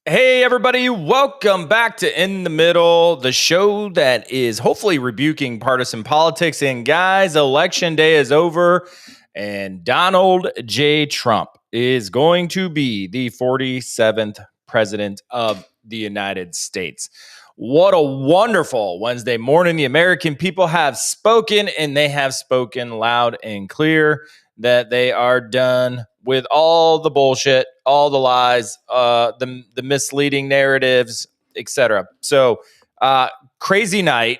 Hey, everybody, welcome back to In the Middle, the show that is hopefully rebuking partisan politics. And guys, election day is over, and Donald J. Trump is going to be the 47th president of the United States. What a wonderful Wednesday morning. The American people have spoken, and they have spoken loud and clear that they are done with all the bullshit, all the lies, the misleading narratives, etc. So, crazy night.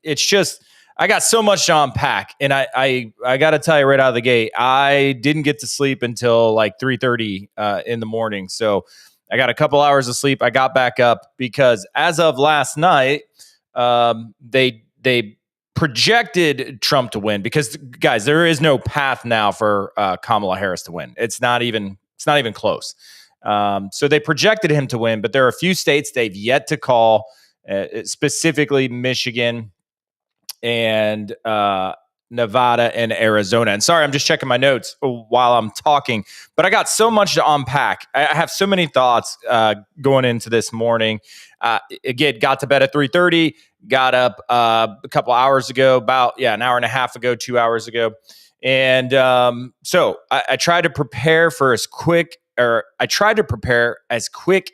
It's just I got so much to unpack, and I got to tell you right out of the gate, I didn't get to sleep until like 3:30 in the morning. So I got a couple hours of sleep. I got back up because as of last night, they projected Trump to win because, guys, there is no path now for Kamala Harris to win. It's not even close. So they projected him to win, but there are a few states they've yet to call, specifically Michigan and Nevada and Arizona. And sorry, I'm just checking my notes while I'm talking, but I got so much to unpack. I have so many thoughts going into this morning. Again, got to bed at 3:30. Got up a couple hours ago, about an hour and a half ago, 2 hours ago. And so I tried to prepare as quick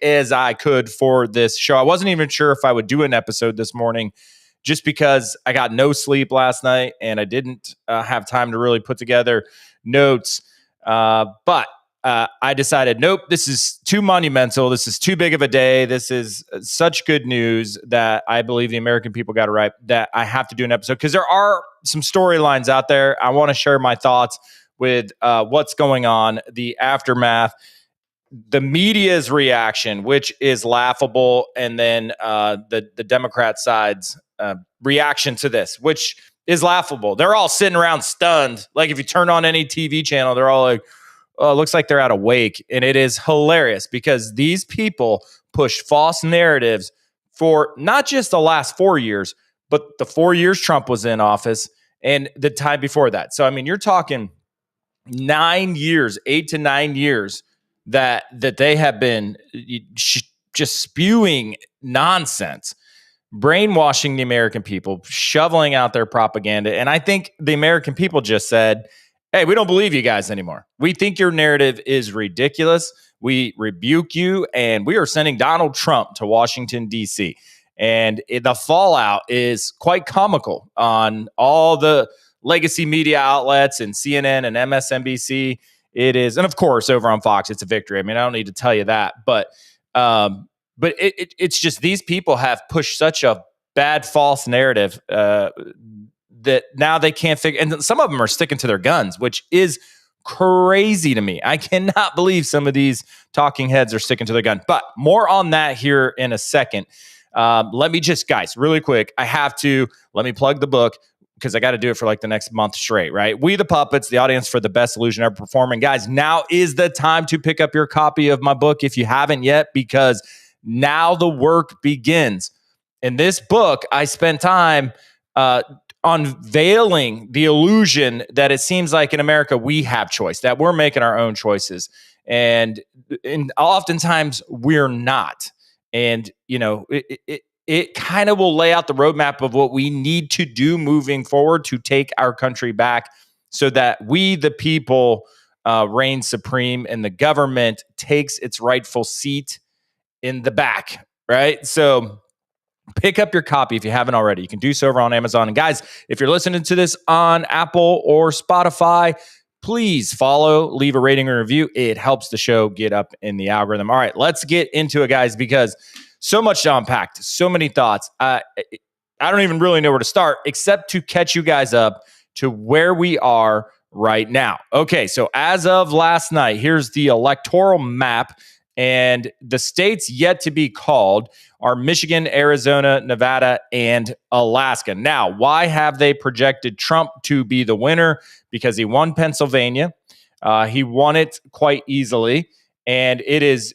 as I could for this show. I wasn't even sure if I would do an episode this morning just because I got no sleep last night and I didn't have time to really put together notes. But I decided, nope, this is too monumental. This is too big of a day. This is such good news that I believe the American people got it right, that I have to do an episode because there are some storylines out there. I want to share my thoughts with what's going on, the aftermath, the media's reaction, which is laughable, and then the Democrat side's reaction to this, which is laughable. They're all sitting around stunned. Like if you turn on any TV channel, they're all like, oh, it looks like they're out awake. And it is hilarious because these people push false narratives for not just the last 4 years, but the 4 years Trump was in office and the time before that. So, I mean, you're talking 9 years, 8 to 9 years that they have been just spewing nonsense, brainwashing the American people, shoveling out their propaganda. And I think the American people just said, hey, we don't believe you guys anymore. We think your narrative is ridiculous. We rebuke you, and we are sending Donald Trump to Washington, D.C. And the fallout is quite comical on all the legacy media outlets and CNN and MSNBC. It is, and of course, over on Fox, it's a victory. I mean, I don't need to tell you that, but it's just these people have pushed such a bad false narrative that now they can't figure, and some of them are sticking to their guns, which is crazy to me. I cannot believe some of these talking heads are sticking to their gun, but more on that here in a second. Let me just, guys, really quick, let me plug the book because I got to do it for like the next month straight, right? We the Puppets, the audience for the best illusion ever performing. Guys, now is the time to pick up your copy of my book if you haven't yet, because now the work begins. In this book, I spent time unveiling the illusion that it seems like in America we have choice, that we're making our own choices. And oftentimes we're not. And, you know, it kind of will lay out the roadmap of what we need to do moving forward to take our country back so that we, the people, reign supreme and the government takes its rightful seat in the back, right? So pick up your copy if you haven't already. You can do so over on Amazon. And guys, if you're listening to this on Apple or Spotify, please follow, leave a rating or review. It helps the show get up in the algorithm. All right, let's get into it, guys, because so much to unpack, so many thoughts. I don't even really know where to start except to catch you guys up to where we are right now. Okay, so as of last night, here's the electoral map. And the states yet to be called are Michigan, Arizona, Nevada, and Alaska. Now, why have they projected Trump to be the winner? Because he won Pennsylvania. He won it quite easily. And it is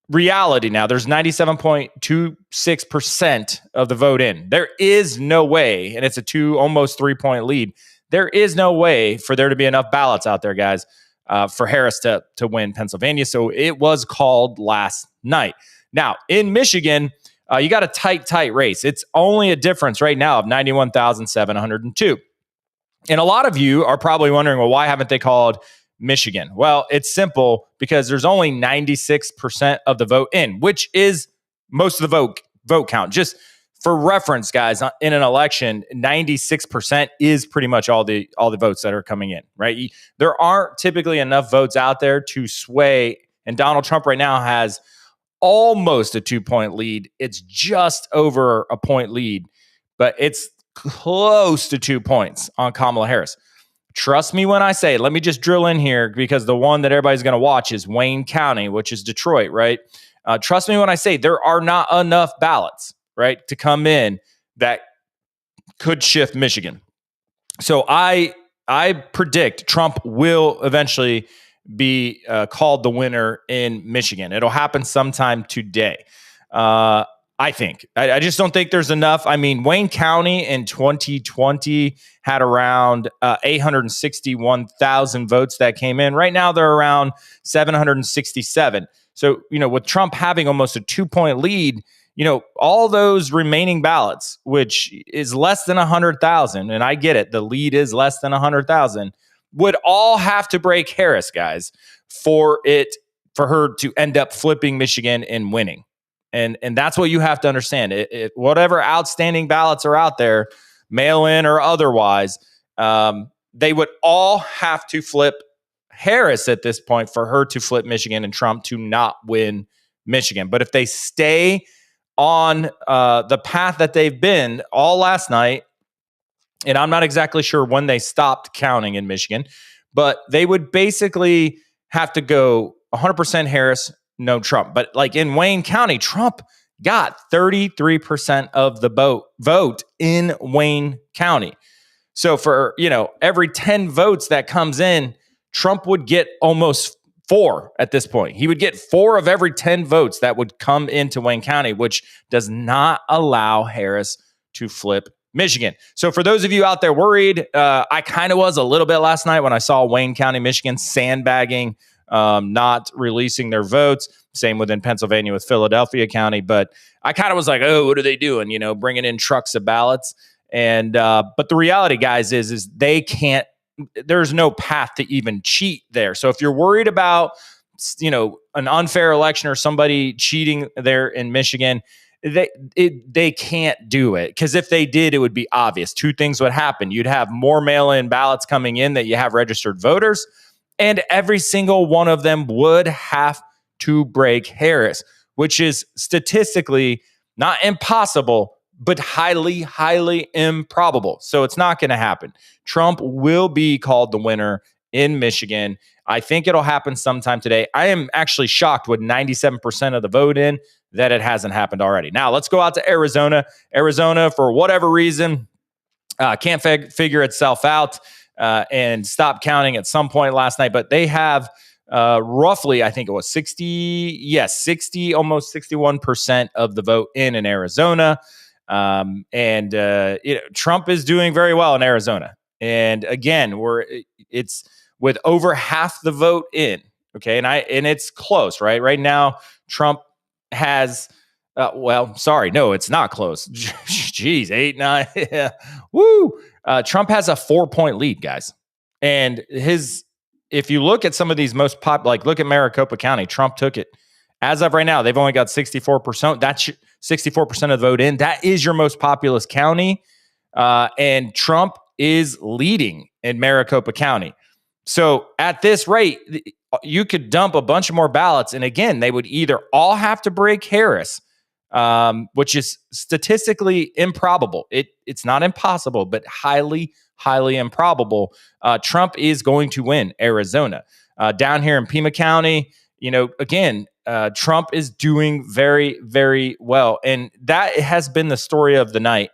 reality now. There's 97.26% of the vote in. There is no way, and it's a almost 3-point lead. There is no way for there to be enough ballots out there, guys. for Harris to win Pennsylvania. So it was called last night. Now, in Michigan, you got a tight race. It's only a difference right now of 91,702. And a lot of you are probably wondering, well, why haven't they called Michigan? Well, it's simple because there's only 96% of the vote in, which is most of the vote count. Just for reference, guys, in an election, 96% is pretty much all the votes that are coming in, right? There aren't typically enough votes out there to sway, and Donald Trump right now has almost a 2-point lead. It's just over a point lead, but it's close to 2 points on Kamala Harris. Trust me when I say, let me just drill in here because the one that everybody's going to watch is Wayne County, which is Detroit, right? Trust me when I say there are not enough ballots, right, to come in that could shift Michigan. So I predict Trump will eventually be called the winner in Michigan. It'll happen sometime today. I think. I just don't think there's enough. I mean, Wayne County in 2020 had around 861,000 votes that came in. Right now, they're around 767. So, with Trump having almost a 2-point lead, all those remaining ballots, which is less than 100,000, and I get it, the lead is less than 100,000, would all have to break Harris, guys, for her to end up flipping Michigan and winning. And that's what you have to understand. Whatever outstanding ballots are out there, mail-in or otherwise, they would all have to flip Harris at this point for her to flip Michigan and Trump to not win Michigan. But if they stay on the path that they've been all last night, and I'm not exactly sure when they stopped counting in Michigan, but they would basically have to go 100% Harris, no Trump. But like in Wayne County, Trump got 33% of the vote in Wayne County. So for, every 10 votes that comes in, Trump would get almost 4 at this point. He would get 4 of every 10 votes that would come into Wayne County, which does not allow Harris to flip Michigan. So for those of you out there worried, I kind of was a little bit last night when I saw Wayne County, Michigan sandbagging, not releasing their votes. Same within Pennsylvania with Philadelphia County. But I kind of was like, oh, what are they doing? Bringing in trucks of ballots. And but the reality, guys, is they can't. There's no path to even cheat there. So if you're worried about, an unfair election or somebody cheating there in Michigan, they can't do it, because if they did, it would be obvious. 2 things would happen. You'd have more mail-in ballots coming in that you have registered voters, and every single one of them would have to break Harris, which is statistically not impossible, but highly, highly improbable. So it's not going to happen. Trump will be called the winner in Michigan. I think it'll happen sometime today. I am actually shocked with 97% of the vote in that it hasn't happened already. Now let's go out to Arizona. Arizona, for whatever reason, can't figure itself out and stopped counting at some point last night. But they have roughly, I think it was 60, almost 61% of the vote in Arizona. Trump is doing very well in Arizona. And again, it's with over half the vote in. Okay. And it's close, right? Right now, Trump has, no, it's not close. Jeez, 8, 9. Woo. Trump has a 4-point lead, guys. And if you look at some of these most look at Maricopa County, Trump took it. As of right now, they've only got 64%. That's 64% of the vote in. That is your most populous county. And Trump is leading in Maricopa County. So at this rate, you could dump a bunch of more ballots. And again, they would either all have to break Harris, which is statistically improbable. It's not impossible, but highly, highly improbable. Trump is going to win Arizona. Down here in Pima County, again, Trump is doing very, very well. And that has been the story of the night.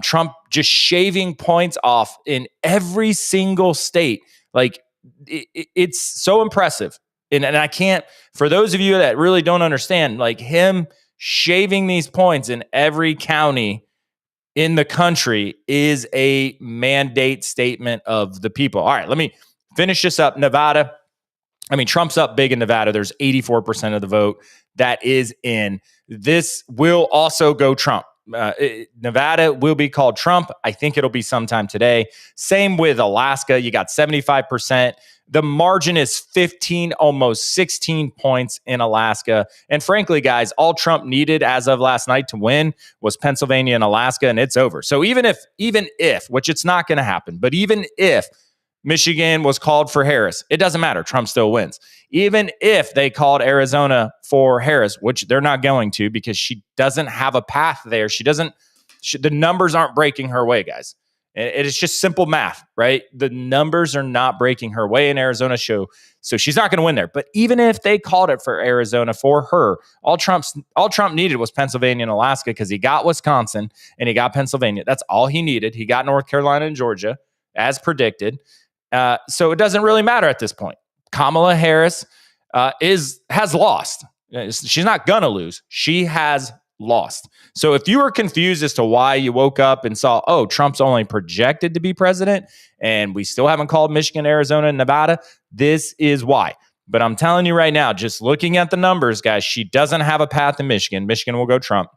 Trump just shaving points off in every single state. Like, it's so impressive. And I can't, for those of you that really don't understand, like him shaving these points in every county in the country is a mandate statement of the people. All right, let me finish this up. Nevada. I mean, Trump's up big in Nevada. There's 84% of the vote that is in. This will also go Trump. Nevada will be called Trump. I think it'll be sometime today. Same with Alaska. You got 75%. The margin is 15, almost 16 points in Alaska. And frankly, guys, all Trump needed as of last night to win was Pennsylvania and Alaska, and it's over. So even if, which it's not going to happen, but even if Michigan was called for Harris, it doesn't matter. Trump still wins. Even if they called Arizona for Harris, which they're not going to because she doesn't have a path there. The numbers aren't breaking her way, guys. It is just simple math, right? The numbers are not breaking her way in Arizona, so she's not going to win there. But even if they called it for Arizona for her, all Trump needed was Pennsylvania and Alaska because he got Wisconsin and he got Pennsylvania. That's all he needed. He got North Carolina and Georgia as predicted. So it doesn't really matter at this point. Kamala Harris has lost. She's not gonna lose. She has lost. So if you were confused as to why you woke up and saw, oh, Trump's only projected to be president, and we still haven't called Michigan, Arizona, and Nevada, this is why. But I'm telling you right now, just looking at the numbers, guys, she doesn't have a path in Michigan. Michigan will go Trump.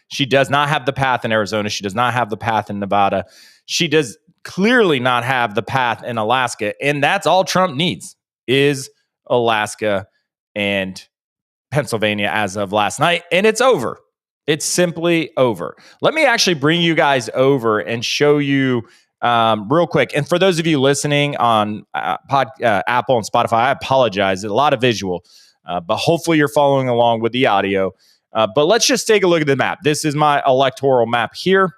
She does not have the path in Arizona. She does not have the path in Nevada. She does clearly not have the path in Alaska. And that's all Trump needs is Alaska and Pennsylvania as of last night. And it's over. It's simply over. Let me actually bring you guys over and show you real quick. And for those of you listening on Apple and Spotify, I apologize. It's a lot of visual, but hopefully you're following along with the audio. But let's just take a look at the map. This is my electoral map here.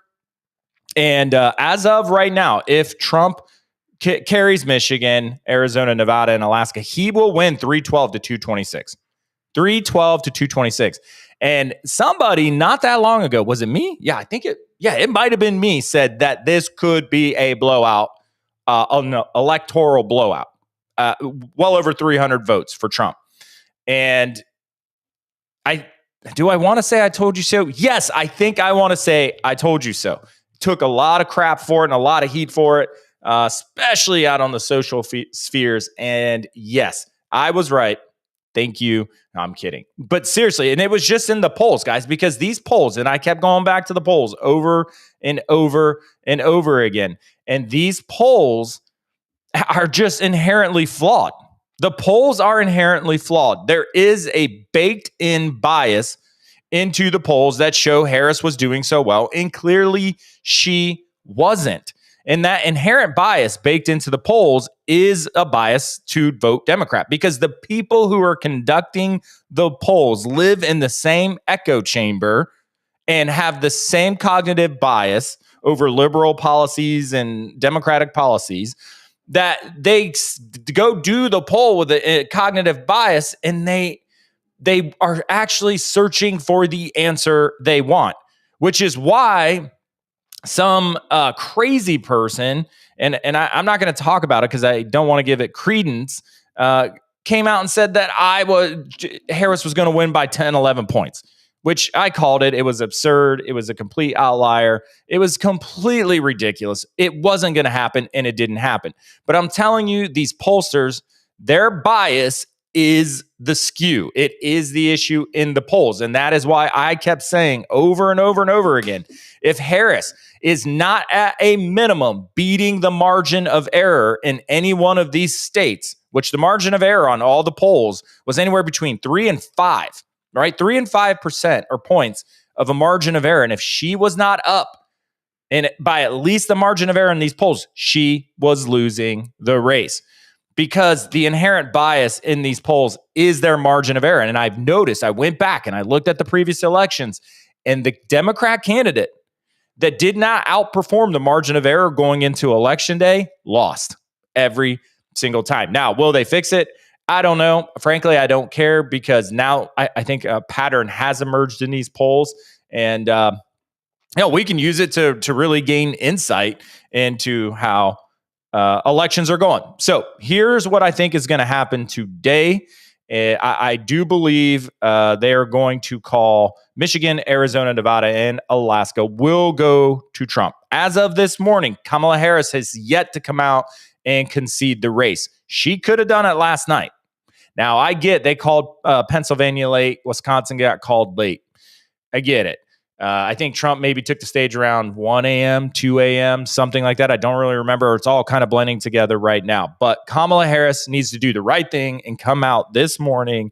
And as of right now, if Trump carries Michigan, Arizona, Nevada, and Alaska, he will win 312 to 226. 312 to 226. And somebody not that long ago, was it me? Yeah, it might have been me, said that this could be a blowout, an electoral blowout. Well over 300 votes for Trump. And do I want to say I told you so? Yes, I think I want to say I told you so. Took a lot of crap for it and a lot of heat for it, especially out on the social spheres. And yes, I was right. Thank you. No, I'm kidding. But seriously, and it was just in the polls, guys, because these polls, and I kept going back to the polls over and over and over again. And these polls are just inherently flawed. The polls are inherently flawed. There is a baked-in bias into the polls that show Harris was doing so well, and clearly she wasn't. And that inherent bias baked into the polls is a bias to vote Democrat because the people who are conducting the polls live in the same echo chamber and have the same cognitive bias over liberal policies and Democratic policies that they go do the poll with a cognitive bias and they are actually searching for the answer they want, which is why some crazy person, and I'm not going to talk about it because I don't want to give it credence, came out and said that Harris was going to win by 10, 11 points, which I called it. It was absurd. It was a complete outlier. It was completely ridiculous. It wasn't going to happen, and it didn't happen. But I'm telling you, these pollsters, their bias is the skew. It is the issue in the polls. And that is why I kept saying over and over and over again, if Harris is not at a minimum beating the margin of error in any one of these states, which the margin of error on all the polls was anywhere between 3 and 5, right? 3 and 5% or points of a margin of error. And if she was not up and by at least the margin of error in these polls, she was losing the race. Because the inherent bias in these polls is their margin of error. And I've noticed, I went back and I looked at the previous elections, and the Democrat candidate that did not outperform the margin of error going into election day lost every single time. Now, will they fix it? I don't know. Frankly, I don't care because now I think a pattern has emerged in these polls. And we can use it to really gain insight into how elections are going. So here's what I think is going to happen today. I do believe they are going to call Michigan, Arizona, Nevada, and Alaska will go to Trump. As of this morning, Kamala Harris has yet to come out and concede the race. She could have done it last night. Now, I get they called Pennsylvania late. Wisconsin got called late. I get it. I think Trump maybe took the stage around 1 a.m., 2 a.m., something like that. I don't really remember. It's all kind of blending together right now. But Kamala Harris needs to do the right thing and come out this morning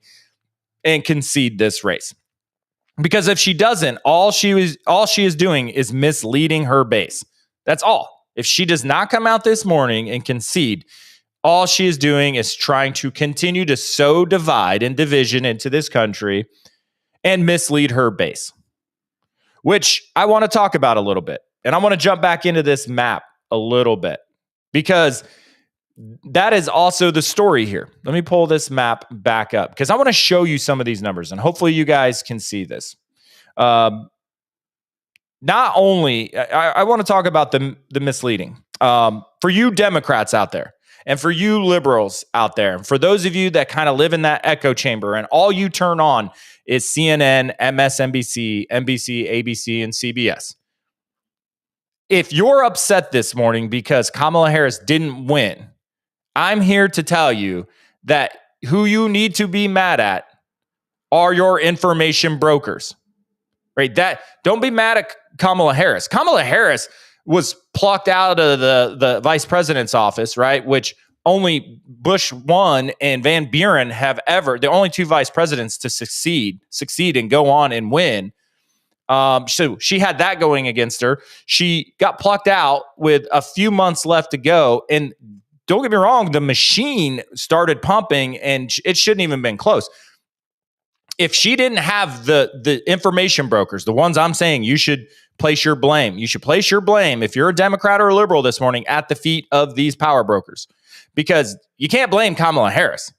and concede this race. Because if she doesn't, all she is doing is misleading her base. That's all. If she does not come out this morning and concede, all she is doing is trying to continue to sow divide and division into this country and mislead her base, which I want to talk about a little bit. And I want to jump back into this map a little bit because that is also the story here. Let me pull this map back up because I want to show you some of these numbers and hopefully you guys can see this. Not only, I want to talk about the misleading. For you Democrats out there and for you liberals out there, and for those of you that kind of live in that echo chamber and all you turn on is CNN, MSNBC, NBC, ABC, and CBS. If you're upset this morning because Kamala Harris didn't win, I'm here to tell you that who you need to be mad at are your information brokers, right? That don't be mad at Kamala Harris. Kamala Harris was plucked out of the vice president's office, right? Which only Bush 1 and Van Buren have ever, the only two vice presidents to succeed and go on and win. So she had that going against her. She got plucked out with a few months left to go. And don't get me wrong, the machine started pumping and it shouldn't even been close. If she didn't have the information brokers, the ones I'm saying you should place your blame. You should place your blame if you're a Democrat or a liberal this morning at the feet of these power brokers, because you can't blame Kamala Harris.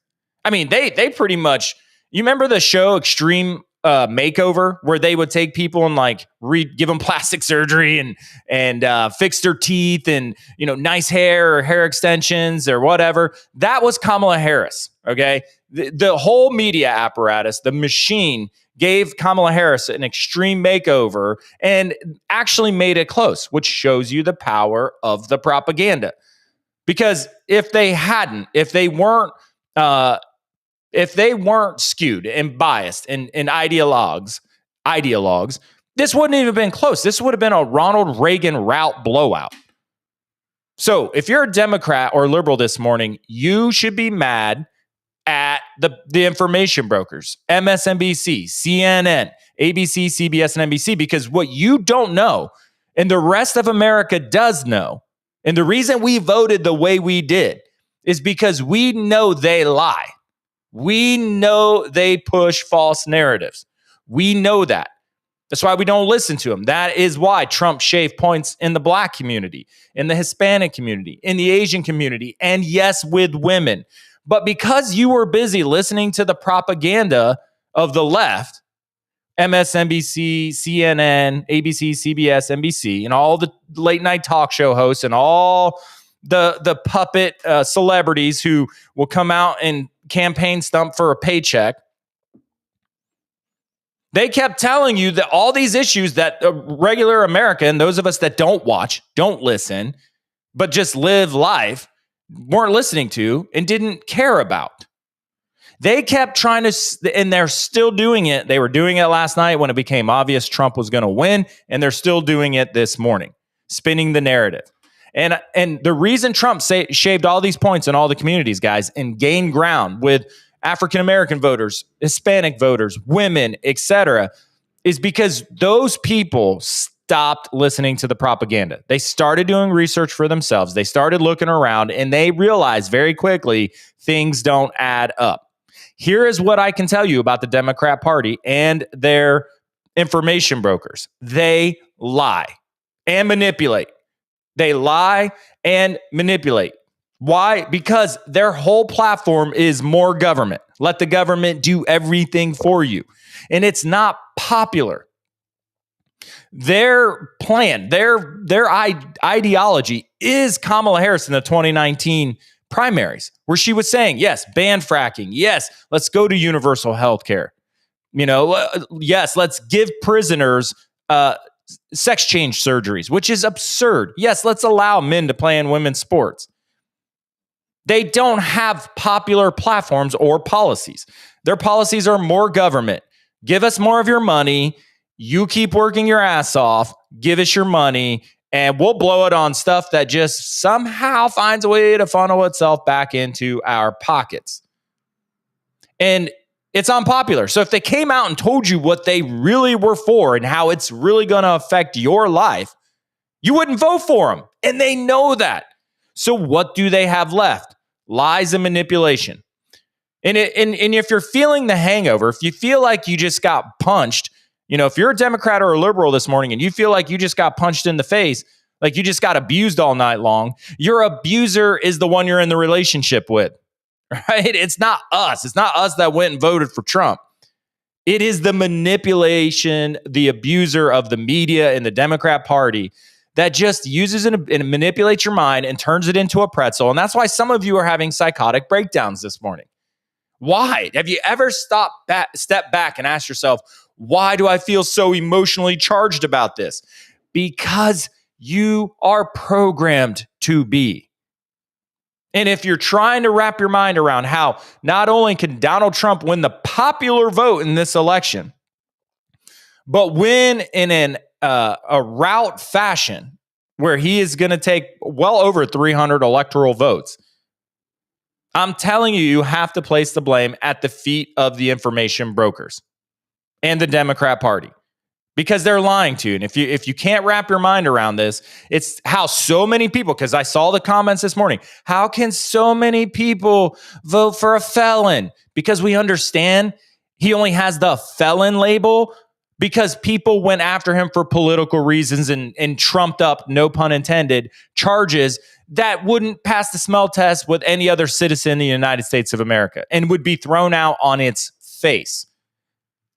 I mean, they pretty much, you remember the show Extreme Makeover where they would take people and like give them plastic surgery and fix their teeth and, nice hair or hair extensions or whatever. That was Kamala Harris. Okay. The whole media apparatus, the machine gave Kamala Harris an extreme makeover and actually made it close, which shows you the power of the propaganda. Because if they weren't skewed and biased and ideologues, this wouldn't even have been close. This would have been a Ronald Reagan route blowout. So if you're a Democrat or liberal this morning, you should be mad at the information brokers, MSNBC, CNN, ABC, CBS, and NBC, because what you don't know and the rest of America does know, and the reason we voted the way we did is because we know they lie. We know they push false narratives. We know that. That's why we don't listen to them. That is why Trump shaved points in the Black community, in the Hispanic community, in the Asian community, and yes, with women. But because you were busy listening to the propaganda of the left, MSNBC, CNN, ABC, CBS, NBC, and all the late night talk show hosts and all the puppet celebrities who will come out and campaign stump for a paycheck, they kept telling you that all these issues that regular American, those of us that don't watch, don't listen, but just live life, weren't listening to and didn't care about. They kept trying to, and they're still doing it. They were doing it last night when it became obvious Trump was going to win, and they're still doing it this morning, spinning the narrative. And the reason Trump shaved all these points in all the communities, guys, and gained ground with African-American voters, Hispanic voters, women, etc., is because those people stopped listening to the propaganda. They started doing research for themselves. They started looking around, and they realized very quickly things don't add up. Here is what I can tell you about the Democrat Party and their information brokers. They lie and manipulate. They lie and manipulate. Why? Because their whole platform is more government. Let the government do everything for you. And it's not popular. Their plan, their ideology is Kamala Harris in the 2019 primaries, where she was saying, yes, ban fracking. Yes, let's go to universal health care. Yes, let's give prisoners sex change surgeries, which is absurd. Yes, let's allow men to play in women's sports. They don't have popular platforms or policies. Their policies are more government. Give us more of your money. You keep working your ass off. Give us your money, and we'll blow it on stuff that just somehow finds a way to funnel itself back into our pockets. And it's unpopular. So if they came out and told you what they really were for and how it's really going to affect your life, you wouldn't vote for them. And they know that. So what do they have left? Lies and manipulation. And if you're feeling the hangover, if you feel like you just got punched, if you're a Democrat or a liberal this morning and you feel like you just got punched in the face, like you just got abused all night long, your abuser is the one you're in the relationship with, right? It's not us. It's not us that went and voted for Trump. It is the manipulation, the abuser of the media and the Democrat Party that just uses and manipulates your mind and turns it into a pretzel. And that's why some of you are having psychotic breakdowns this morning. Why? Have you ever step back and asked yourself, why do I feel so emotionally charged about this? Because you are programmed to be. And if you're trying to wrap your mind around how not only can Donald Trump win the popular vote in this election, but win in a route fashion where he is going to take well over 300 electoral votes, I'm telling you, you have to place the blame at the feet of the information brokers and the Democrat Party, because they're lying to you. And if you can't wrap your mind around this, it's how so many people, because I saw the comments this morning, how can so many people vote for a felon? Because we understand he only has the felon label because people went after him for political reasons and trumped up, no pun intended, charges that wouldn't pass the smell test with any other citizen in the United States of America and would be thrown out on its face.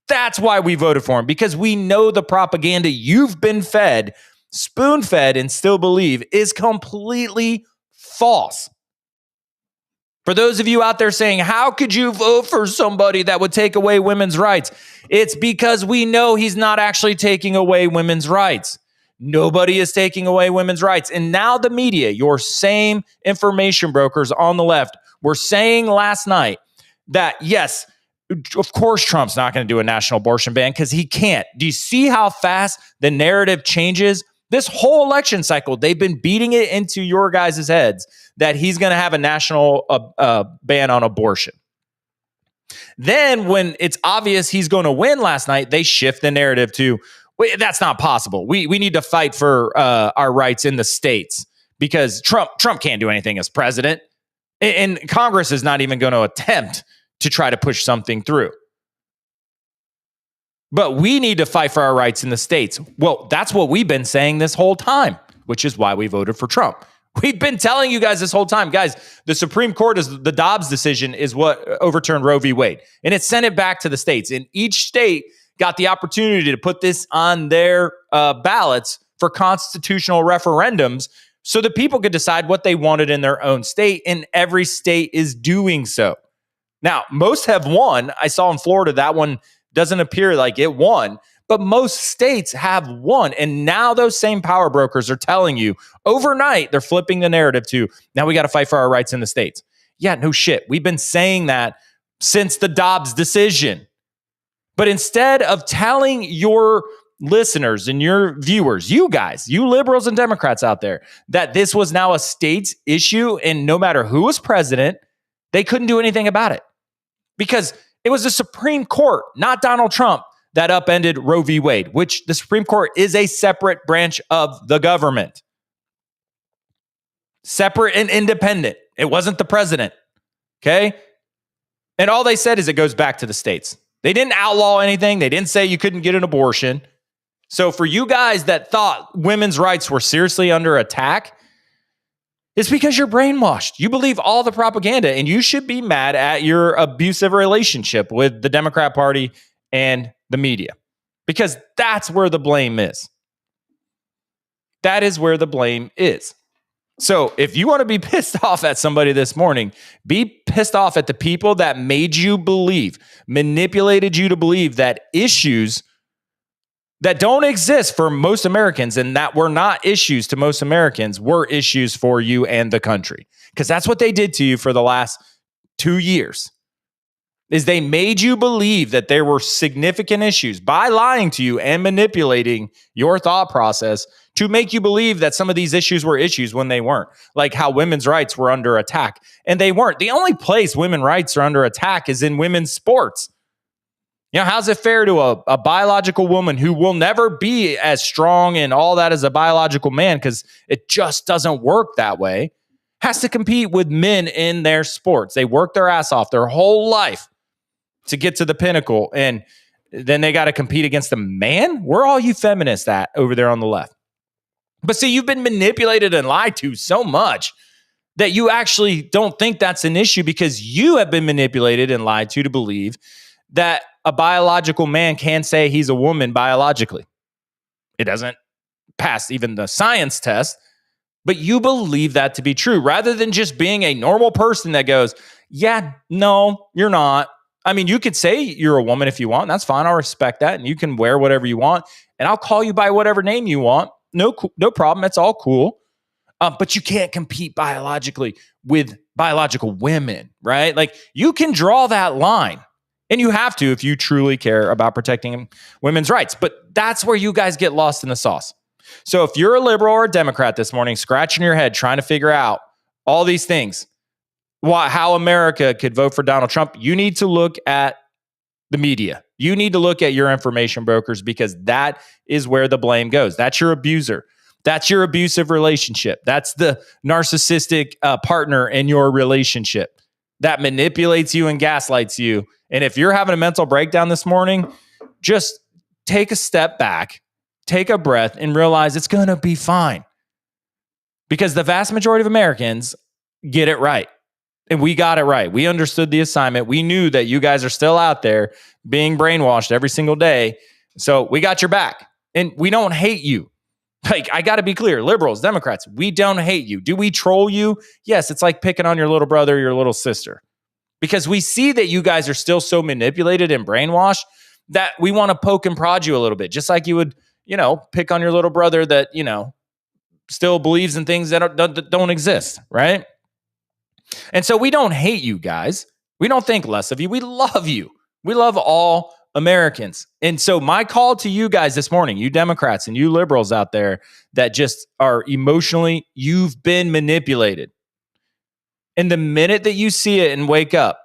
That's why we voted for him, because we know the propaganda you've been fed, spoon-fed, and still believe is completely false. For those of you out there saying, how could you vote for somebody that would take away women's rights? It's because we know he's not actually taking away women's rights. Nobody is taking away women's rights. And now the media, your same information brokers on the left, were saying last night that, yes, of course Trump's not going to do a national abortion ban because he can't. Do you see how fast the narrative changes? This whole election cycle, they've been beating it into your guys' heads that he's going to have a national ban on abortion. Then when it's obvious he's going to win last night, they shift the narrative to, wait, that's not possible. We need to fight for our rights in the states because Trump can't do anything as president. And Congress is not even going to attempt to try to push something through. But we need to fight for our rights in the states. Well, that's what we've been saying this whole time, which is why we voted for Trump. We've been telling you guys this whole time, guys, the Supreme Court the Dobbs decision is what overturned Roe v. Wade. And it sent it back to the states. And each state got the opportunity to put this on their ballots for constitutional referendums so that people could decide what they wanted in their own state. And every state is doing so. Now, most have won. I saw in Florida, that one doesn't appear like it won, but most states have won. And now those same power brokers are telling you overnight, they're flipping the narrative to, now we got to fight for our rights in the states. Yeah, no shit. We've been saying that since the Dobbs decision. But instead of telling your listeners and your viewers, you guys, you liberals and Democrats out there, that this was now a state's issue and no matter who was president, they couldn't do anything about it. Because it was the Supreme Court, not Donald Trump, that upended Roe v. Wade, which the Supreme Court is a separate branch of the government. Separate and independent. It wasn't the president. Okay? And all they said is it goes back to the states. They didn't outlaw anything. They didn't say you couldn't get an abortion. So for you guys that thought women's rights were seriously under attack, it's because you're brainwashed. You believe all the propaganda, and you should be mad at your abusive relationship with the Democrat Party and the media, because that's where the blame is. That is where the blame is. So if you want to be pissed off at somebody this morning, be pissed off at the people that made you believe, manipulated you to believe that issues that don't exist for most Americans and that were not issues to most Americans were issues for you and the country. Because that's what they did to you for the last 2 years. Is they made you believe that there were significant issues by lying to you and manipulating your thought process to make you believe that some of these issues were issues when they weren't, like how women's rights were under attack. And they weren't. The only place women's rights are under attack is in women's sports. You know, how's it fair to a biological woman who will never be as strong and all that as a biological man because it just doesn't work that way, has to compete with men in their sports. They work their ass off their whole life to get to the pinnacle, and then they got to compete against a man? Where are all you feminists at over there on the left? But see, you've been manipulated and lied to so much that you actually don't think that's an issue because you have been manipulated and lied to believe that a biological man can say he's a woman biologically. It doesn't pass even the science test, but you believe that to be true rather than just being a normal person that goes, yeah, no, you're not. I mean, you could say you're a woman if you want. That's fine. I'll respect that. And you can wear whatever you want. And I'll call you by whatever name you want. No problem. It's all cool. But you can't compete biologically with biological women, right? Like you can draw that line. And you have to if you truly care about protecting women's rights. But that's where you guys get lost in the sauce. So if you're a liberal or a Democrat this morning, scratching your head, trying to figure out all these things, how America could vote for Donald Trump, you need to look at the media. You need to look at your information brokers because that is where the blame goes. That's your abuser. That's your abusive relationship. That's the narcissistic partner in your relationship that manipulates you and gaslights you. And if you're having a mental breakdown this morning, just take a step back, take a breath, and realize it's going to be fine. Because the vast majority of Americans get it right. And we got it right. We understood the assignment. We knew that you guys are still out there being brainwashed every single day. So we got your back. And we don't hate you. Like, I got to be clear. Liberals, Democrats, we don't hate you. Do we troll you? Yes, it's like picking on your little brother or your little sister. Because we see that you guys are still so manipulated and brainwashed that we want to poke and prod you a little bit. Just like you would, pick on your little brother that, still believes in things that don't exist, right? And so we don't hate you guys. We don't think less of you. We love you. We love all Americans. And so my call to you guys this morning, you Democrats and you liberals out there that just are emotionally, you've been manipulated. And the minute that you see it and wake up,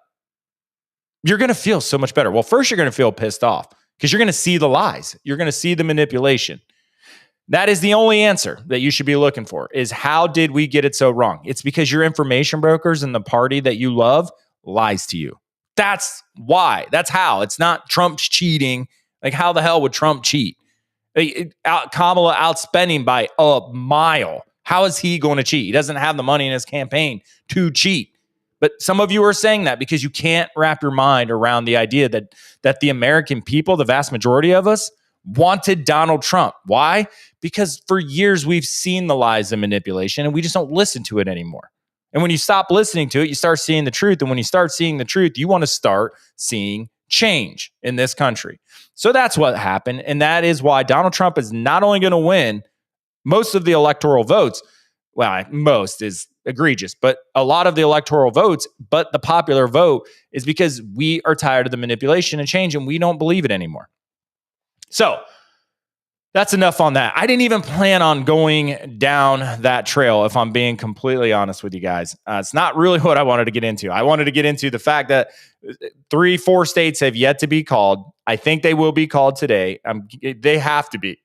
you're going to feel so much better. Well, first, you're going to feel pissed off because you're going to see the lies. You're going to see the manipulation. That is the only answer that you should be looking for is how did we get it so wrong? It's because your information brokers and the party that you love lies to you. That's why. That's how. It's not Trump's cheating. Like, how the hell would Trump cheat? Kamala outspending by a mile. How is he going to cheat? He doesn't have the money in his campaign to cheat. But some of you are saying that because you can't wrap your mind around the idea that the American people, the vast majority of us, wanted Donald Trump. Why? Because for years we've seen the lies and manipulation and we just don't listen to it anymore. And when you stop listening to it, you start seeing the truth. And when you start seeing the truth, you want to start seeing change in this country. So that's what happened. And that is why Donald Trump is not only going to win most of the electoral votes. Well, most is egregious, but a lot of the electoral votes, but the popular vote is because we are tired of the manipulation and change and we don't believe it anymore. So that's enough on that. I didn't even plan on going down that trail, if I'm being completely honest with you guys. It's not really what I wanted to get into. I wanted to get into the fact that 3-4 states have yet to be called. I think they will be called today. They have to be.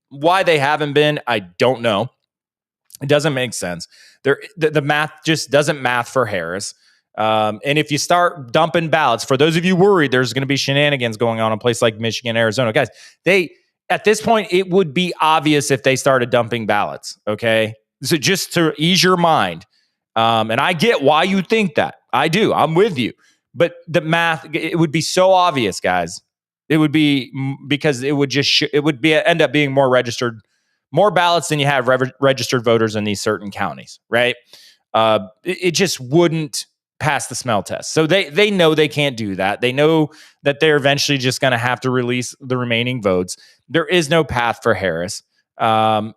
Why they haven't been, I don't know. It doesn't make sense. The math just doesn't math for Harris. And if you start dumping ballots, for those of you worried there's going to be shenanigans going on in a place like Michigan, Arizona, guys, at this point, it would be obvious if they started dumping ballots, okay? So just to ease your mind, and I get why you think that. I do. I'm with you. But the math, it would be so obvious, guys. It would be because it would just end up being more ballots than you have registered voters in these certain counties, right? It just wouldn't pass the smell test. So they know they can't do that. They know that they're eventually just going to have to release the remaining votes. There is no path for Harris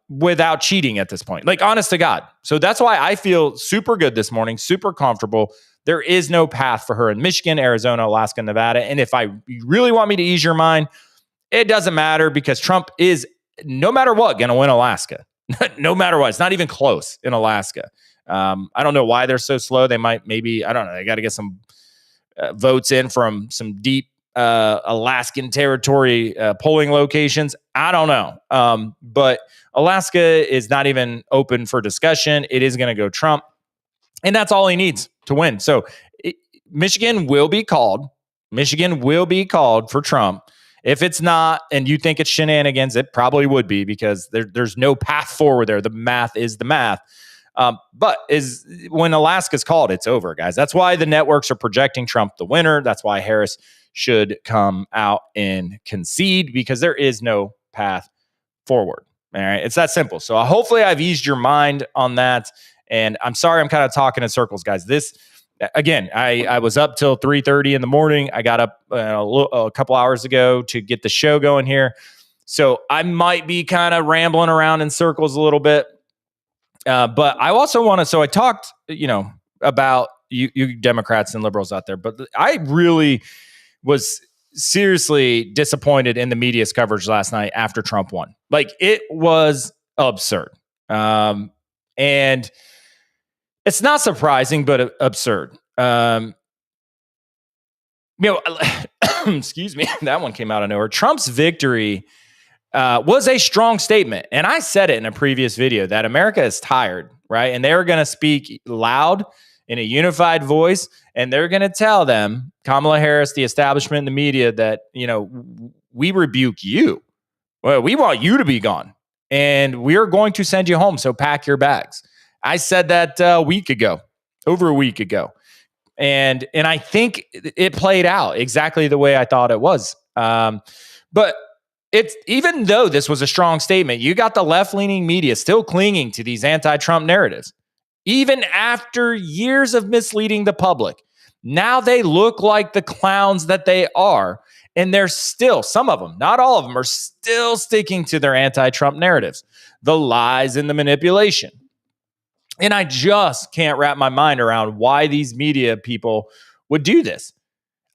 without cheating at this point. Like, honest to God. So that's why I feel super good this morning, super comfortable. There is no path for her in Michigan, Arizona, Alaska, Nevada. And if you really want me to ease your mind, it doesn't matter because Trump is, no matter what, going to win Alaska. No matter what. It's not even close in Alaska. I don't know why they're so slow. They might, maybe, I don't know. They got to get some votes in from some deep Alaskan territory polling locations. I don't know. But Alaska is not even open for discussion. It is going to go Trump. And that's all he needs to win. So Michigan will be called. Michigan will be called for Trump. If it's not, and you think it's shenanigans, it probably would be because there's no path forward there. The math is the math. But when Alaska's called, it's over, guys. That's why the networks are projecting Trump the winner. That's why Harris should come out and concede because there is no path forward. All right. It's that simple. So hopefully I've eased your mind on that. And I'm sorry I'm kind of talking in circles, guys. This, again, I was up till 3:30 in the morning. I got up a couple hours ago to get the show going here. So I might be kind of rambling around in circles a little bit. But I also want to, so I talked, about you Democrats and liberals out there, but I really was seriously disappointed in the media's coverage last night after Trump won. Like, it was absurd. And it's not surprising, but absurd. Excuse me, that one came out of nowhere. Trump's victory was a strong statement. And I said it in a previous video that America is tired, right? And they're going to speak loud in a unified voice. And they're going to tell them, Kamala Harris, the establishment, and the media, that, we rebuke you. Well, we want you to be gone. And we're going to send you home. So pack your bags. I said that over a week ago. And I think it played out exactly the way I thought it was. But it's, even though this was a strong statement, you got the left-leaning media still clinging to these anti-Trump narratives. Even after years of misleading the public, now they look like the clowns that they are. And they're still, some of them, not all of them, are still sticking to their anti-Trump narratives, the lies and the manipulation. And I just can't wrap my mind around why these media people would do this.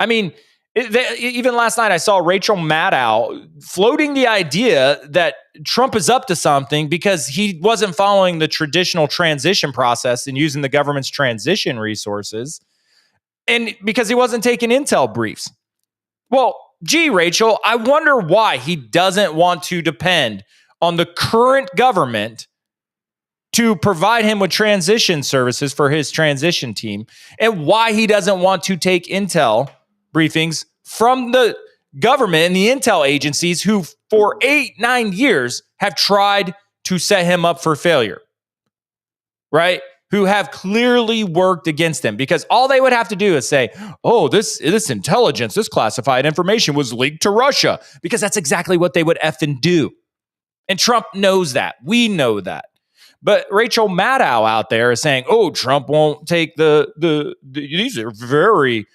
I mean, even last night I saw Rachel Maddow floating the idea that Trump is up to something because he wasn't following the traditional transition process and using the government's transition resources, and because he wasn't taking intel briefs. Well, gee, Rachel, I wonder why he doesn't want to depend on the current government to provide him with transition services for his transition team, and why he doesn't want to take intel briefings from the government and the intel agencies who for 8-9 years have tried to set him up for failure, right? Who have clearly worked against him, because all they would have to do is say, oh, this intelligence, this classified information was leaked to Russia, because that's exactly what they would effing do. And Trump knows that. We know that. But Rachel Maddow out there is saying, oh, Trump won't take these are very,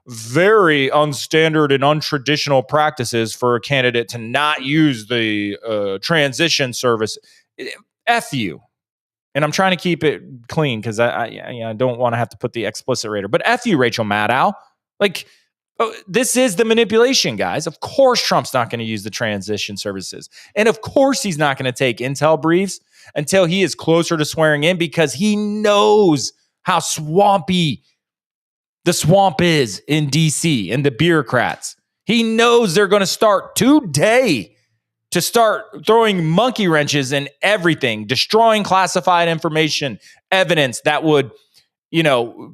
very unstandard and untraditional practices for a candidate to not use the transition service. F you. And I'm trying to keep it clean because I don't want to have to put the explicit rater. But F you, Rachel Maddow. Like, this is the manipulation, guys. Of course, Trump's not going to use the transition services. And of course, he's not going to take intel briefs until he is closer to swearing in, because he knows how swampy the swamp is in D.C. and the bureaucrats. He knows they're going to start today to start throwing monkey wrenches in everything, destroying classified information, evidence that would,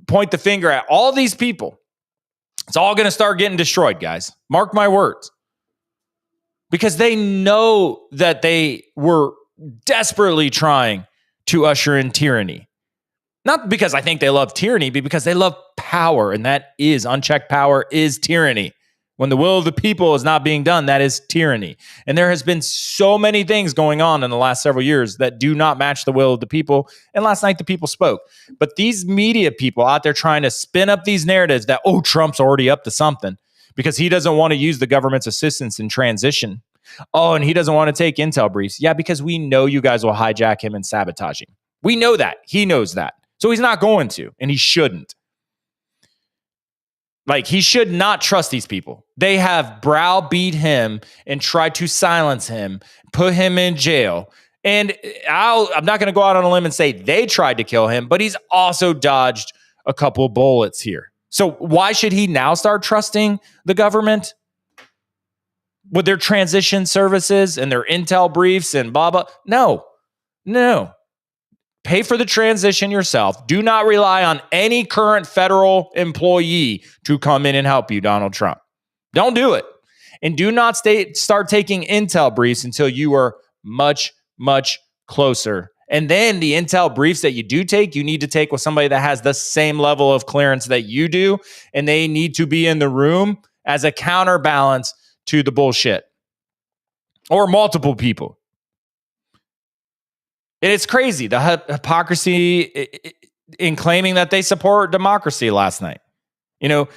point the finger at all these people. It's all going to start getting destroyed, guys. Mark my words. Because they know that they were desperately trying to usher in tyranny. Not because I think they love tyranny, but because they love power. And that is, unchecked power is tyranny. When the will of the people is not being done, that is tyranny. And there has been so many things going on in the last several years that do not match the will of the people. And last night, the people spoke. But these media people out there trying to spin up these narratives that, oh, Trump's already up to something because he doesn't want to use the government's assistance in transition. Oh, and he doesn't want to take intel briefs. Yeah, because we know you guys will hijack him and sabotage him. We know that. He knows that. So he's not going to, and he shouldn't. Like, he should not trust these people. They have browbeat him and tried to silence him, put him in jail. And I'm not going to go out on a limb and say they tried to kill him, but he's also dodged a couple bullets here. So why should he now start trusting the government with their transition services and their intel briefs and blah, blah? No. Pay for the transition yourself. Do not rely on any current federal employee to come in and help you, Donald Trump. Don't do it. And do not start taking intel briefs until you are much, much closer. And then the intel briefs that you do take, you need to take with somebody that has the same level of clearance that you do. And they need to be in the room as a counterbalance to the bullshit. Or multiple people. And it's crazy, the hypocrisy in claiming that they support democracy last night. You know,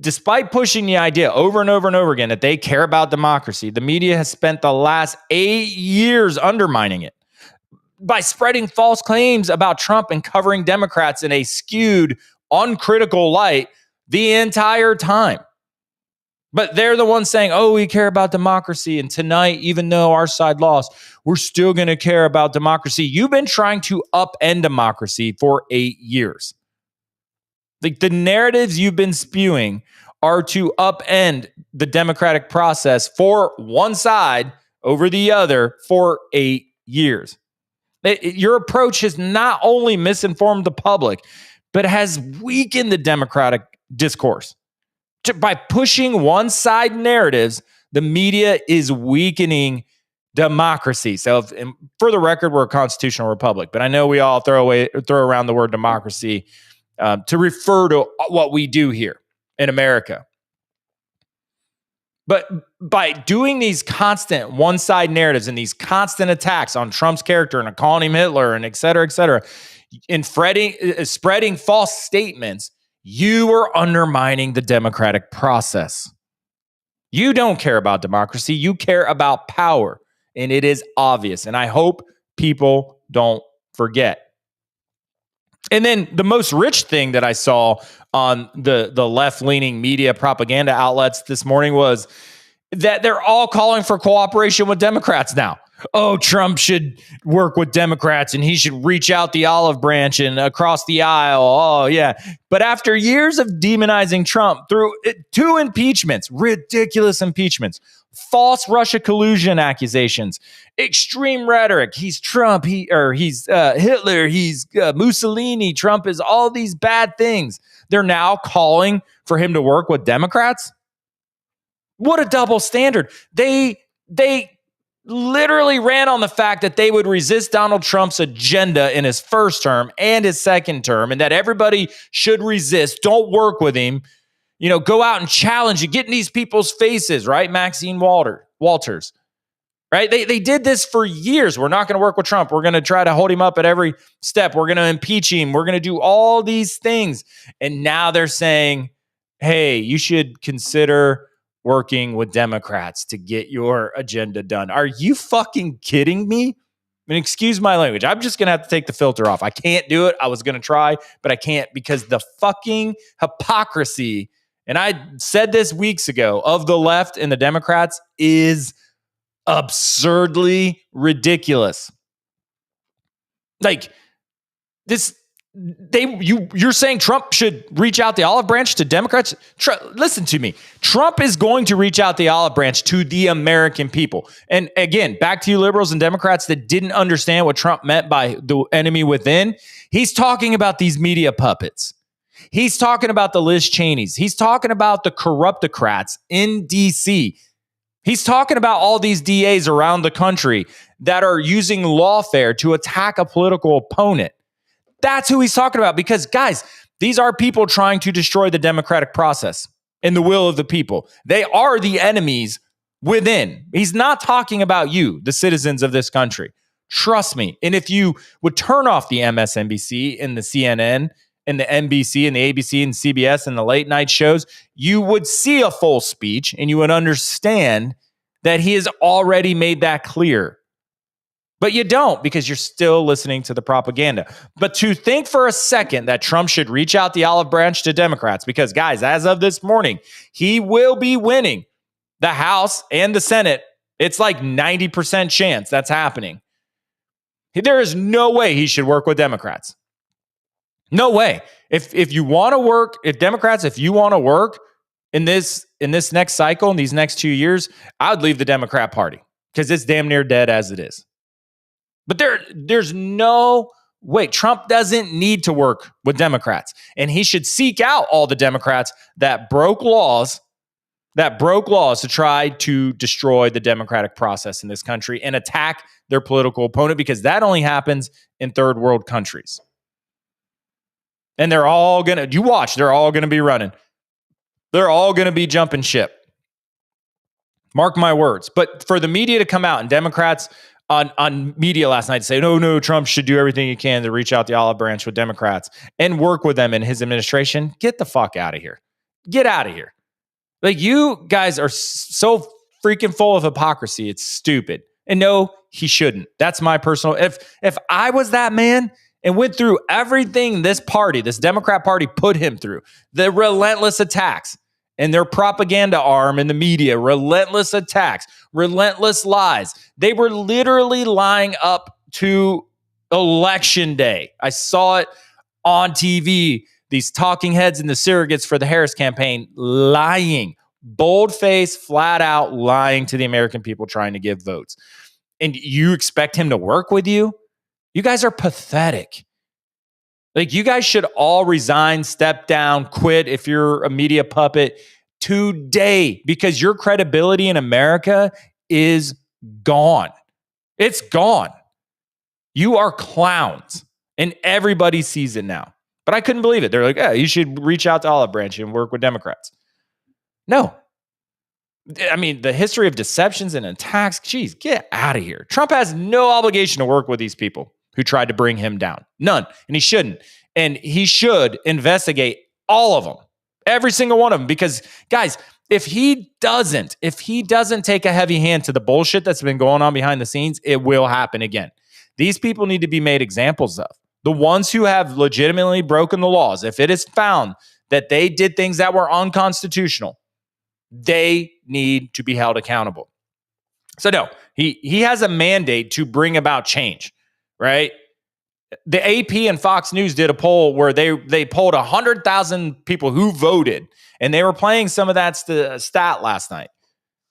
despite pushing the idea over and over and over again that they care about democracy, the media has spent the last 8 years undermining it by spreading false claims about Trump and covering Democrats in a skewed, uncritical light the entire time. But they're the ones saying, oh, we care about democracy. And tonight, even though our side lost, we're still going to care about democracy. You've been trying to upend democracy for 8 years. Like, the narratives you've been spewing are to upend the democratic process for one side over the other for 8 years. Your approach has not only misinformed the public, but has weakened the democratic discourse. By pushing one-side narratives, the media is weakening democracy. So, for the record, we're a constitutional republic, but I know we all throw around the word democracy to refer to what we do here in America. But by doing these constant one-side narratives and these constant attacks on Trump's character and calling him Hitler and et cetera, and spreading false statements, you are undermining the democratic process. You don't care about democracy. You care about power. And it is obvious. And I hope people don't forget. And then the most rich thing that I saw on the left-leaning media propaganda outlets this morning was that they're all calling for cooperation with Democrats now. Oh, Trump should work with Democrats and he should reach out the olive branch and across the aisle. Oh, yeah. But after years of demonizing Trump through 2 impeachments, ridiculous impeachments, false Russia collusion accusations, extreme rhetoric. He's Trump. He's Hitler. He's Mussolini. Trump is all these bad things. They're now calling for him to work with Democrats. What a double standard. They literally ran on the fact that they would resist Donald Trump's agenda in his first term and his second term, and that everybody should resist. Don't work with him. You know, go out and challenge you. Get in these people's faces, right? Maxine Walters, right? They did this for years. We're not going to work with Trump. We're going to try to hold him up at every step. We're going to impeach him. We're going to do all these things. And now they're saying, hey, you should consider working with Democrats to get your agenda done. Are you fucking kidding me? I mean, excuse my language. I'm just going to have to take the filter off. I can't do it. I was going to try, but I can't because the fucking hypocrisy, and I said this weeks ago, of the left and the Democrats is absurdly ridiculous. Like, this... You're saying Trump should reach out the olive branch to Democrats? Listen to me. Trump is going to reach out the olive branch to the American people. And again, back to you liberals and Democrats that didn't understand what Trump meant by the enemy within. He's talking about these media puppets. He's talking about the Liz Cheneys. He's talking about the corruptocrats in D.C. He's talking about all these DAs around the country that are using lawfare to attack a political opponent. That's who he's talking about because, guys, these are people trying to destroy the democratic process. and the will of the people. They are the enemies within. He's not talking about you, the citizens of this country. Trust me. And if you would turn off the MSNBC and the CNN and the NBC and the ABC and CBS and the late night shows, you would see a full speech and you would understand that he has already made that clear. But you don't, because you're still listening to the propaganda. But to think for a second that Trump should reach out the olive branch to Democrats, because guys, as of this morning, he will be winning the House and the Senate. It's like 90% chance that's happening. There is no way he should work with Democrats. No way. If you want to work, if you want to work in this next cycle, in these next 2 years, I would leave the Democrat Party because it's damn near dead as it is. But there's no way. Trump doesn't need to work with Democrats, and he should seek out all the Democrats that broke laws to try to destroy the democratic process in this country and attack their political opponent, because that only happens in third world countries. And they're all going to be running. They're all going to be jumping ship. Mark my words. But for the media to come out, and Democrats on media last night say, no, Trump should do everything he can to reach out the olive branch with Democrats and work with them in his administration, get the fuck out of here. Get out of here. Like, you guys are so freaking full of hypocrisy. It's stupid. And no, he shouldn't. That's my personal. If I was that man and went through everything this Democrat Party put him through, the relentless attacks and their propaganda arm in the media, relentless attacks, relentless lies. They were literally lying up to Election Day. I saw it on TV. These talking heads and the surrogates for the Harris campaign lying, bold-faced, flat-out lying to the American people trying to give votes. And you expect him to work with you? You guys are pathetic. Like, you guys should all resign, step down, quit if you're a media puppet today, because your credibility in America is gone. It's gone. You are clowns, and everybody sees it now. But I couldn't believe it. They're like, you should reach out to Olive Branch and work with Democrats. No. I mean, the history of deceptions and attacks, geez, get out of here. Trump has no obligation to work with these people who tried to bring him down. None. And he shouldn't. And he should investigate all of them, every single one of them. Because, guys, if he doesn't take a heavy hand to the bullshit that's been going on behind the scenes, it will happen again. These people need to be made examples of. The ones who have legitimately broken the laws, if it is found that they did things that were unconstitutional, they need to be held accountable. So no, he has a mandate to bring about change, right? The AP and Fox News did a poll where they polled 100,000 people who voted, and they were playing some of that stat last night.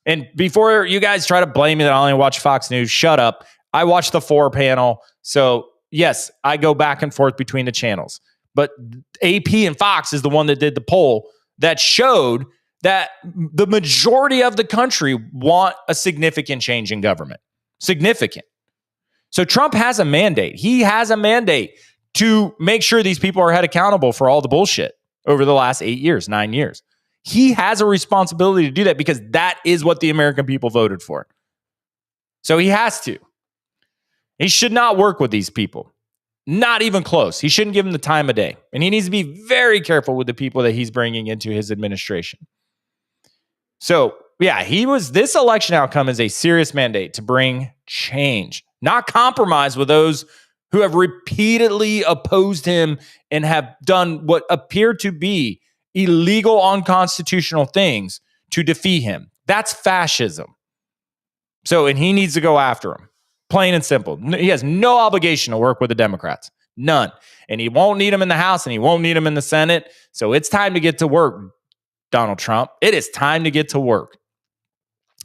And before you guys try to blame me that I only watch Fox News, shut up. I watch the 4 panel. So yes, I go back and forth between the channels. But AP and Fox is the one that did the poll that showed that the majority of the country want a significant change in government. Significant. So Trump has a mandate. He has a mandate to make sure these people are held accountable for all the bullshit over the last 8 years, 9 years. He has a responsibility to do that because that is what the American people voted for. So he has to. He should not work with these people. Not even close. He shouldn't give them the time of day. And he needs to be very careful with the people that he's bringing into his administration. So, yeah, this election outcome is a serious mandate to bring change, not compromise with those who have repeatedly opposed him and have done what appear to be illegal, unconstitutional things to defeat him. That's fascism. So, and he needs to go after him. Plain and simple. He has no obligation to work with the Democrats. None. And he won't need them in the House and he won't need them in the Senate. So it's time to get to work, Donald Trump. It is time to get to work.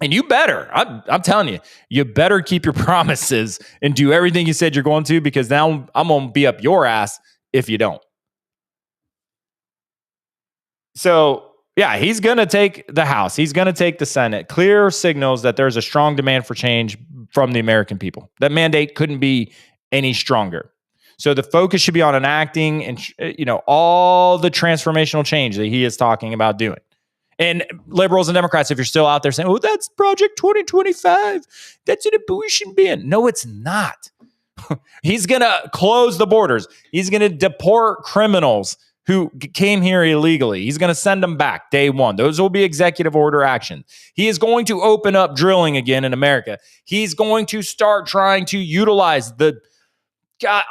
And you better, I'm telling you, you better keep your promises and do everything you said you're going to, because now I'm going to be up your ass if you don't. So, yeah, he's going to take the House. He's going to take the Senate. Clear signals that there's a strong demand for change from the American people. That mandate couldn't be any stronger. So the focus should be on enacting and all the transformational change that he is talking about doing. And liberals and Democrats, if you're still out there saying, oh, that's Project 2025, that's an abortion ban. No, it's not. He's going to close the borders. He's going to deport criminals who came here illegally. He's going to send them back day one. Those will be executive order action. He is going to open up drilling again in America. He's going to start trying to utilize the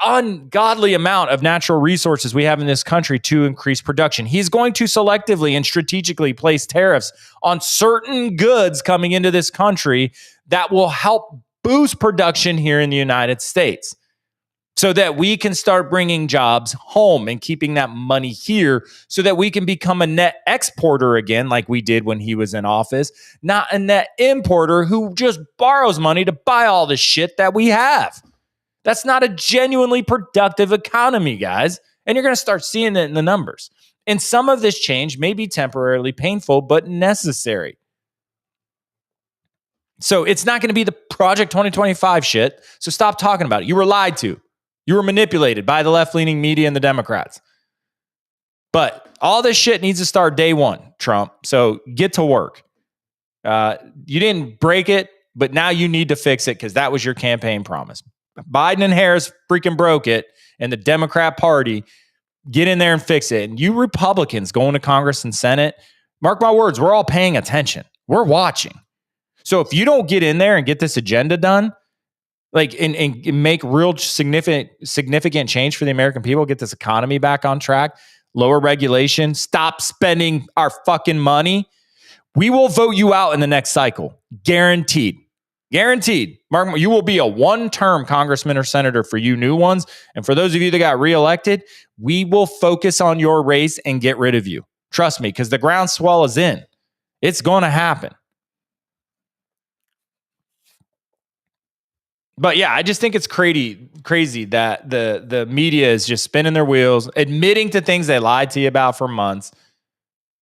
ungodly amount of natural resources we have in this country to increase production. He's going to selectively and strategically place tariffs on certain goods coming into this country that will help boost production here in the United States so that we can start bringing jobs home and keeping that money here so that we can become a net exporter again, like we did when he was in office, not a net importer who just borrows money to buy all the shit that we have. That's not a genuinely productive economy, guys. And you're going to start seeing it in the numbers. And some of this change may be temporarily painful, but necessary. So it's not going to be the Project 2025 shit. So stop talking about it. You were lied to. You were manipulated by the left-leaning media and the Democrats. But all this shit needs to start day one, Trump. So get to work. You didn't break it, but now you need to fix it because that was your campaign promise. Biden and Harris freaking broke it, and the Democrat Party, get in there and fix it. And you Republicans going to Congress and Senate, mark my words, we're all paying attention. We're watching. So if you don't get in there and get this agenda done, like and make real significant change for the American people, get this economy back on track, lower regulation, stop spending our fucking money, we will vote you out in the next cycle. Guaranteed. Guaranteed. Mark, you will be a one-term congressman or senator for you new ones. And for those of you that got reelected, we will focus on your race and get rid of you. Trust me, because the groundswell is in. It's going to happen. But yeah, I just think it's crazy that the media is just spinning their wheels, admitting to things they lied to you about for months.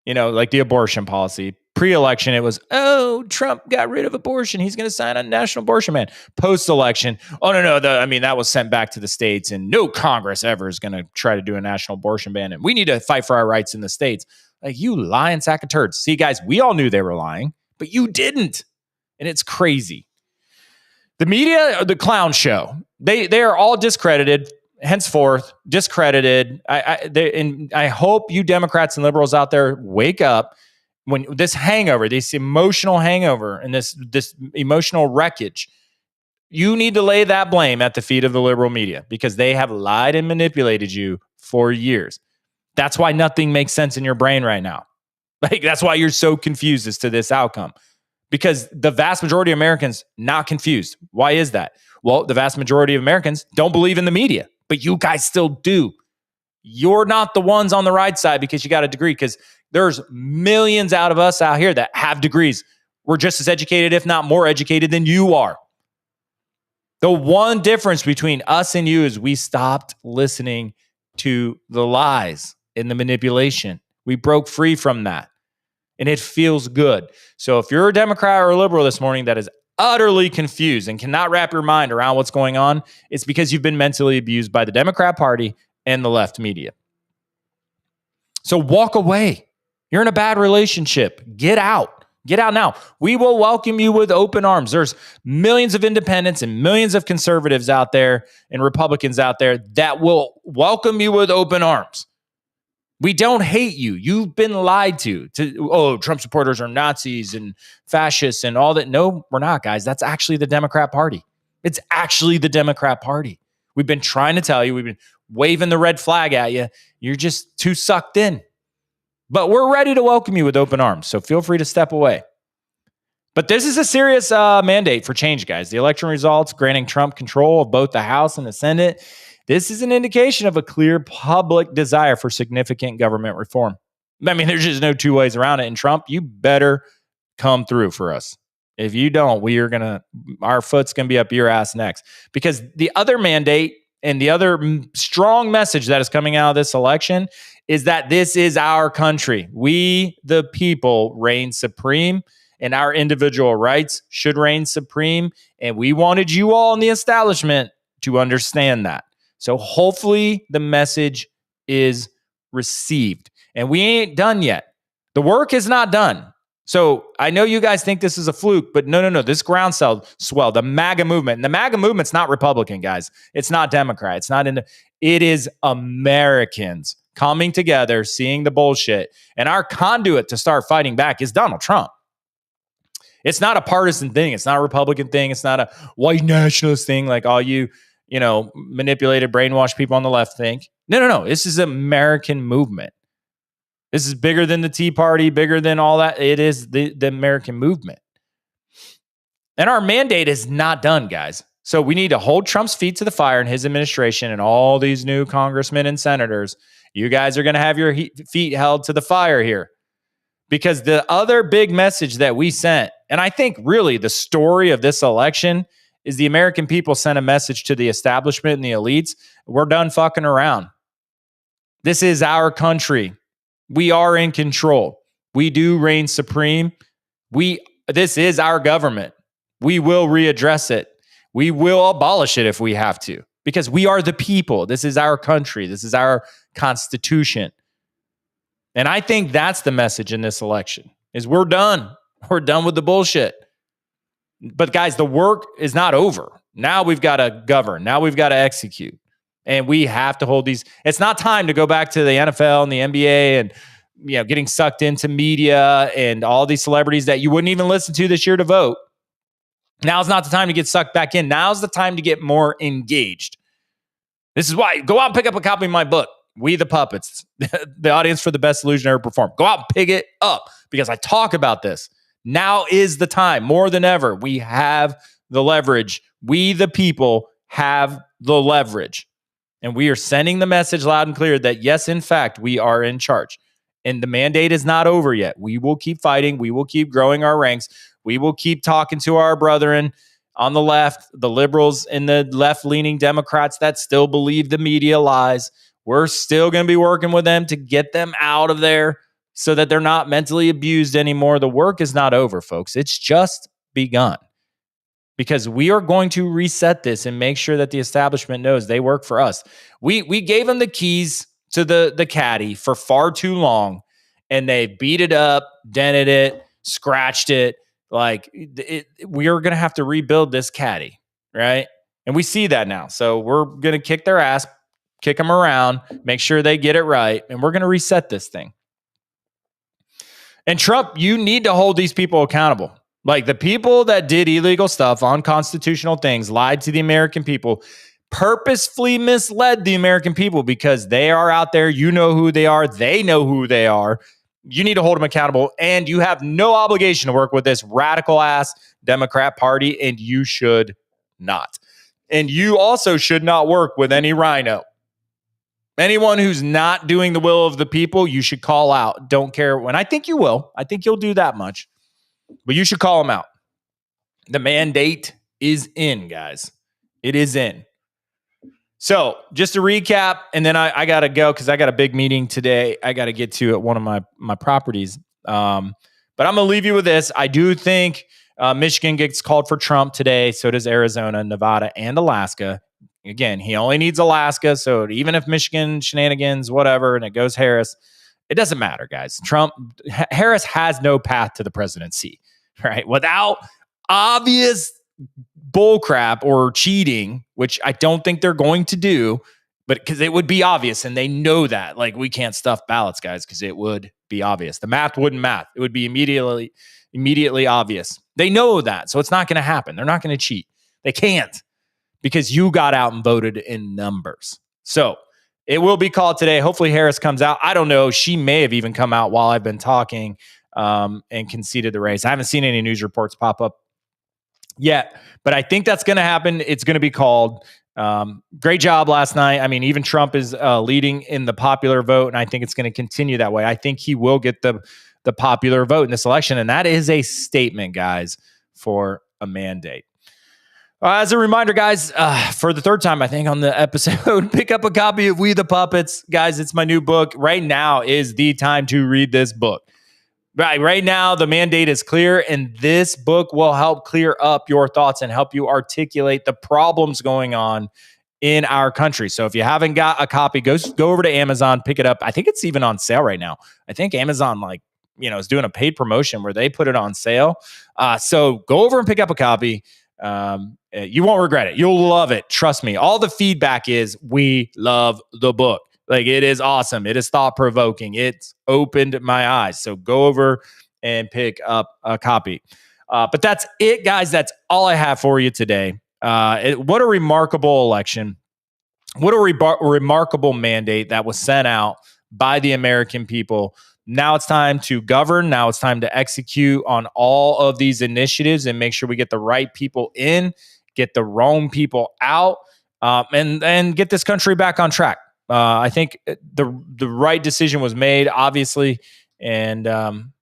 You know, like the abortion policy. Pre-election, it was, oh, Trump got rid of abortion. He's going to sign a national abortion ban. Post-election, oh, no, that was sent back to the states, and no Congress ever is going to try to do a national abortion ban. And we need to fight for our rights in the states. Like, you lying sack of turds. See, guys, we all knew they were lying, but you didn't. And it's crazy. The media, the clown show, they are all discredited, henceforth, discredited. I hope you Democrats and liberals out there wake up when this hangover, this emotional hangover and this emotional wreckage. You need to lay that blame at the feet of the liberal media because they have lied and manipulated you for years. That's why nothing makes sense in your brain right now. Like, that's why you're so confused as to this outcome. Because the vast majority of Americans not confused. Why is that? Well, the vast majority of Americans don't believe in the media, but you guys still do. You're not the ones on the right side because you got a degree, because there's millions out of us out here that have degrees. We're just as educated, if not more educated than you are. The one difference between us and you is we stopped listening to the lies and the manipulation. We broke free from that. And it feels good. So if you're a Democrat or a liberal this morning that is utterly confused and cannot wrap your mind around what's going on, it's because you've been mentally abused by the Democrat Party and the left media. So walk away. You're in a bad relationship. Get out. Get out now. We will welcome you with open arms. There's millions of independents and millions of conservatives out there and Republicans out there that will welcome you with open arms. We don't hate you. You've been lied to. Oh, Trump supporters are Nazis and fascists and all that. No, we're not, guys. That's actually the Democrat Party. It's actually the Democrat Party. We've been trying to tell you. We've been waving the red flag at you. You're just too sucked in. But we're ready to welcome you with open arms. So feel free to step away. But this is a serious mandate for change, guys. The election results granting Trump control of both the House and the Senate. This is an indication of a clear public desire for significant government reform. I mean, there's just no two ways around it. And Trump, you better come through for us. If you don't, our foot's going to be up your ass next. Because the other mandate and the other strong message that is coming out of this election is that this is our country. We, the people, reign supreme, and our individual rights should reign supreme. And we wanted you all in the establishment to understand that. So hopefully the message is received. And we ain't done yet. The work is not done. So I know you guys think this is a fluke, but no. This groundswell, the MAGA movement. And the MAGA movement's not Republican, guys. It's not Democrat. It is Americans coming together, seeing the bullshit. And our conduit to start fighting back is Donald Trump. It's not a partisan thing. It's not a Republican thing. It's not a white nationalist thing like all you manipulated, brainwashed people on the left think. No. This is an American movement. This is bigger than the Tea Party, bigger than all that. It is the American movement. And our mandate is not done, guys. So we need to hold Trump's feet to the fire in his administration and all these new congressmen and senators. You guys are going to have your feet held to the fire here. Because the other big message that we sent, and I think really the story of this election is the American people sent a message to the establishment and the elites. We're done fucking around. This is our country. We are in control. We do reign supreme. This is our government. We will readdress it. We will abolish it if we have to, because we are the people. This is our country. This is our constitution. And I think that's the message in this election is we're done. We're done with the bullshit. But guys, the work is not over. Now we've got to govern. Now we've got to execute. And we have to hold these. It's not time to go back to the NFL and the NBA and getting sucked into media and all these celebrities that you wouldn't even listen to this year to vote. Now's not the time to get sucked back in. Now's the time to get more engaged. This is why go out and pick up a copy of my book, We the Puppets, the audience for the best illusion ever performed. Go out and pick it up because I talk about this. Now is the time more than ever. We have the leverage. We the people have the leverage. And we are sending the message loud and clear that, yes, in fact, we are in charge. And the mandate is not over yet. We will keep fighting. We will keep growing our ranks. We will keep talking to our brethren on the left, the liberals and the left-leaning Democrats that still believe the media lies. We're still going to be working with them to get them out of there so that they're not mentally abused anymore. The work is not over, folks. It's just begun. Because we are going to reset this and make sure that the establishment knows they work for us. We gave them the keys to the caddy for far too long, and they beat it up, dented it, scratched it. We are going to have to rebuild this caddy, right? And we see that now. So we're going to kick their ass, kick them around, make sure they get it right, and we're going to reset this thing. And Trump, you need to hold these people accountable. Like the people that did illegal stuff, unconstitutional things, lied to the American people, purposefully misled the American people because they are out there. You know who they are. They know who they are. You need to hold them accountable. And you have no obligation to work with this radical ass Democrat Party, and you should not. And you also should not work with any rhino. Anyone who's not doing the will of the people, you should call out. Don't care when. I think you will. I think you'll do that much. But you should call them out. The mandate is in, guys. It is in. So just to recap, and then I got to go because I got a big meeting today I got to get to at one of my properties. But I'm going to leave you with this. I do think Michigan gets called for Trump today. So does Arizona, Nevada, and Alaska. Again, he only needs Alaska. So even if Michigan shenanigans, whatever, and it goes Harris, it doesn't matter, guys. Harris has no path to the presidency, right? Without obvious bullcrap or cheating, which I don't think they're going to do, but because it would be obvious, and they know that. Like, we can't stuff ballots, guys, because it would be obvious. The math wouldn't math. It would be immediately obvious. They know that, so it's not going to happen. They're not going to cheat. They can't, because you got out and voted in numbers. So it will be called today. Hopefully Harris comes out. I don't know. She may have even come out while I've been talking and conceded the race. I haven't seen any news reports pop up yet, but I think that's going to happen. It's going to be called. Great job last night. I mean, even Trump is leading in the popular vote, and I think it's going to continue that way. I think he will get the popular vote in this election, and that is a statement, guys, for a mandate. As a reminder, guys, for the third time, I think, on the episode, pick up a copy of We the Puppets. Guys, it's my new book. Right now is the time to read this book. Right now, the mandate is clear, and this book will help clear up your thoughts and help you articulate the problems going on in our country. So if you haven't got a copy, go over to Amazon, pick it up. I think it's even on sale right now. I think Amazon is doing a paid promotion where they put it on sale. So go over and pick up a copy. You won't regret it. You'll love it. Trust me. All the feedback is we love the book. Like, it is awesome. It is thought provoking. It's opened my eyes. So go over and pick up a copy. But that's it, guys. That's all I have for you today. What a remarkable election. What a remarkable mandate that was sent out by the American people. Now it's time to govern. Now it's time to execute on all of these initiatives and make sure we get the right people in, get the wrong people out, and get this country back on track. I think the right decision was made, obviously, and I'm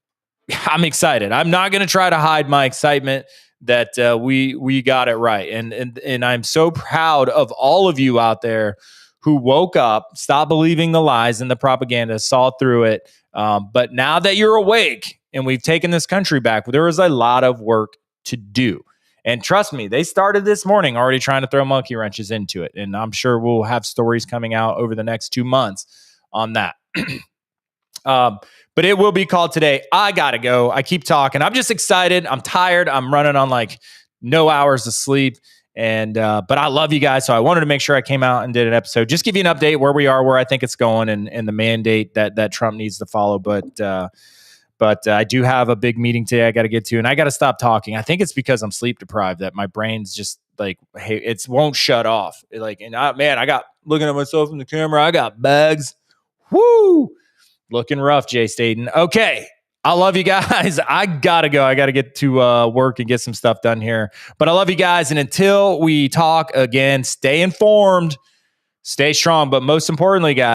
excited. I'm not going to try to hide my excitement that we got it right, and I'm so proud of all of you out there who woke up, stopped believing the lies and the propaganda, saw through it. But now that you're awake and we've taken this country back, there is a lot of work to do. And trust me, they started this morning already trying to throw monkey wrenches into it. And I'm sure we'll have stories coming out over the next 2 months on that. But it will be called today. I got to go. I keep talking. I'm just excited. I'm tired. I'm running on like no hours of sleep. And but I love you guys. So I wanted to make sure I came out and did an episode. Just give you an update where we are, where I think it's going, and the mandate that Trump needs to follow. But I do have a big meeting today I got to get to, and I got to stop talking. I think it's because I'm sleep deprived that my brain's just like, hey, it won't shut off. I got looking at myself in the camera. I got bags. Woo! Looking rough, Jay Staten. Okay. I love you guys. I got to go. I got to get to work and get some stuff done here. But I love you guys. And until we talk again, stay informed, stay strong. But most importantly, guys,